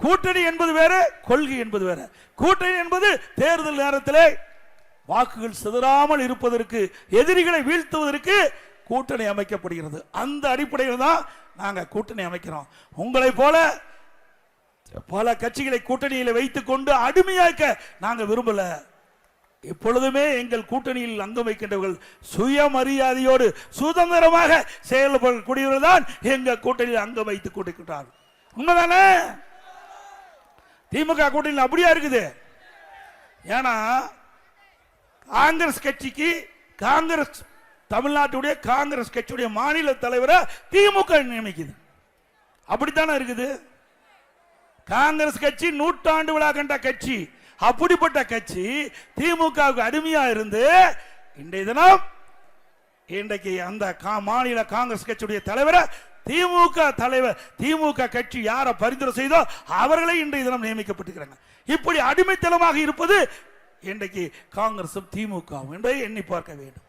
கூட்டணி என்பது வேற, கொள்கை என்பது வேற. கூட்டணி என்பது தேர்தல் நேரத்திலே வாக்குகள் சிதறாமல் இருப்பதற்கு, எதிரிகளை வீழ்த்துவதற்கு கூட்டணி அமைக்கப்படுகிறது. அந்த அடிப்படையில் தான் நாங்கள் கூட்டணி அமைக்கிறோம். உங்களை போல பல கட்சிகளை கூட்டணியில் வைத்துக் கொண்டு அடிமையாக்க நாங்கள் விரும்பல. எப்பொழுதுமே எங்கள் கூட்டணியில் அங்கம் வைக்கின்றவர்கள் சுயமரியாதையோடு சுதந்திரமாக செயல்படக்கூடியவர்கள் தான் எங்கள் கூட்டணியில் அங்கம் வைத்துக் கொண்டிருக்கிறார்கள். உண்மைதானே? திமுக கூட்டணியில் அப்படியா இருக்குது? ஏன்னா காங்கிரஸ் கட்சிக்கு, காங்கிரஸ் தமிழ்நாட்டுடைய காங்கிரஸ் கட்சியுடைய மாநில தலைவரை திமுக நியமிக்குது. அப்படித்தானே இருக்குது. காங்கிரஸ் கட்சி 100 ஆண்டு விழா கண்ட கட்சி. அப்படிப்பட்ட கட்சி திமுகவுக்கு அடிமையா இருந்து இன்றைய தினம் இன்றைக்கு அந்த மாநில காங்கிரஸ் கட்சியுடைய தலைவரை திமுக தலைவர், திமுக கட்சி யாரை பரிந்துரை செய்தோ அவர்களை இன்றைய தினம் நியமிக்கப்பட்டிருக்கிறாங்க. இப்படி அடிமைத்தனமாக இருப்பது இன்றைக்கு காங்கிரசும் திமுகவும் என்பதை எண்ணி பார்க்க வேண்டும்.